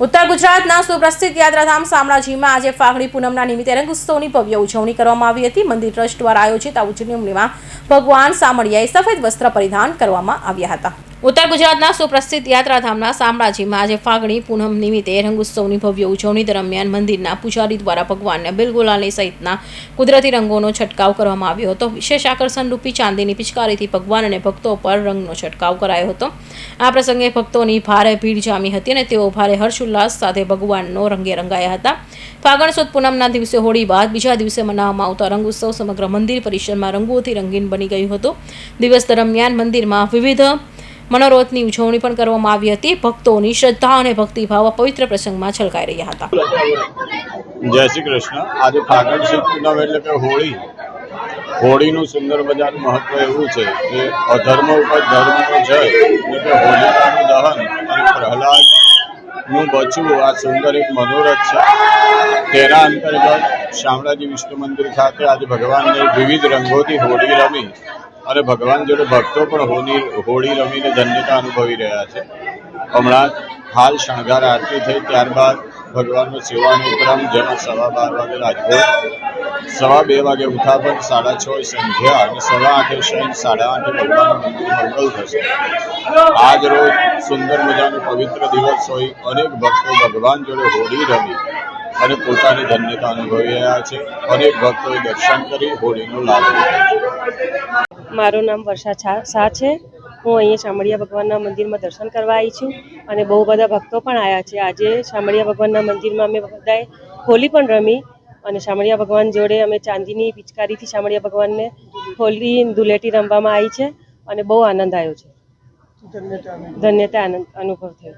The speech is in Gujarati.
ઉત્તર ગુજરાતના સુપ્રસિદ્ધ યાત્રાધામ શામળાજીમાં આજે ફાગણી પૂનમના નિમિત્તે રંગોત્સવની ભવ્ય ઉજવણી કરવામાં આવી હતી। મંદિર ટ્રસ્ટ દ્વારા આયોજિત આ ઉજવણીમાં ભગવાન શામળિયાએ સફેદ વસ્ત્ર પરિધાન કરવામાં આવ્યા હતા। ઉત્તર ગુજરાતના સુપ્રસિદ્ધ યાત્રાધામના શામળાજીમાં આજે ફાગણી પૂનમ નિમિત્તે રંગોત્સવની ભવ્ય ઉજવણી દરમિયાન મંદિરના પૂજારી દ્વારા ભગવાનને બિલગુલાલની સહિતના કુદરતી રંગોનો છંટકાવ કરવામાં આવ્યો હતો। વિશેષ આકર્ષણ રૂપી ચાંદીની પિચકારીથી ભગવાન અને ભક્તો પર રંગનો છંટકાવ કરાયો હતો। આ પ્રસંગે ભક્તોની ભારે ભીડ જામી હતી અને તેઓ ભારે હર્ષોલ્લાસ સાથે ભગવાનનો રંગે રંગાયા હતા। ફાગણ સુદ પૂનમના દિવસે હોળી બાદ બીજા દિવસે મનાવવામાં આવતા રંગોત્સવ સમગ્ર મંદિર પરિસરમાં રંગોથી રંગીન બની ગયું હતું। દિવસ દરમિયાન મંદિરમાં વિવિધ મનોરથની ઉજવણી પણ કરવામાં આવી હતી। ભક્તોની શ્રદ્ધા અને ભક્તિભાવ પવિત્ર પ્રસંગમાં છલકાઈ રહ્યા હતા। જય શ્રી કૃષ્ણ। આજે ફાગણ સુદ પૂનમ એટલે કે હોળીનું સુંદર મજાનું મહત્વ એવું છે કે અધર્મ ઉપર ધર્મનો જય એટલે કે હોલિકાનું દહન અને પ્રહલાદનું બચવું આ સુંદર એક મનોરથ છે। તેના અંતર્ગત શામળાજી વિષ્ણુ મંદિર ખાતે આજે ભગવાનને વિવિધ રંગોથી હોળી રમી અને ભગવાન જોડે ભક્તો પણ હોળી રમીને ધન્યતા અનુભવી રહ્યા છે। હમણાં હાલ શણગાર આરતી થઈ, ત્યારબાદ ભગવાનનો સેવાનો ક્રમ જેમાં 12:15 વાગે રાજભોગ, 2:15 વાગે ઉઠાપન, 6:30 સંધ્યા અને 8:15 શયન, 8:30 ભગવાનનું મંગલ થશે। આજ રોજ સુંદર મજાનો પવિત્ર દિવસ હોય અનેક ભક્તો ભગવાન જોડે હોળી રમી અને પોતાની ધન્યતા અનુભવી રહ્યા છે। અનેક ભક્તોએ દર્શન કરી હોળીનો લાભ લીધો છે। મારું નામ વર્ષા શાહ છે। હું અહીંયા શામળિયા ભગવાનના મંદિરમાં દર્શન કરવા આવી છું અને બહુ બધા ભક્તો પણ આવ્યા છે। આજે શામળિયા ભગવાનના મંદિરમાં અમે બધાએ હોળી પણ રમી અને શામળિયા ભગવાન જોડે અમે ચાંદીની પિચકારીથી શામળિયા ભગવાનને હોળી ધૂળેટી રમવામાં આવી છે અને બહુ આનંદ આવ્યો છે, ધન્યતા અનુભવ થયો।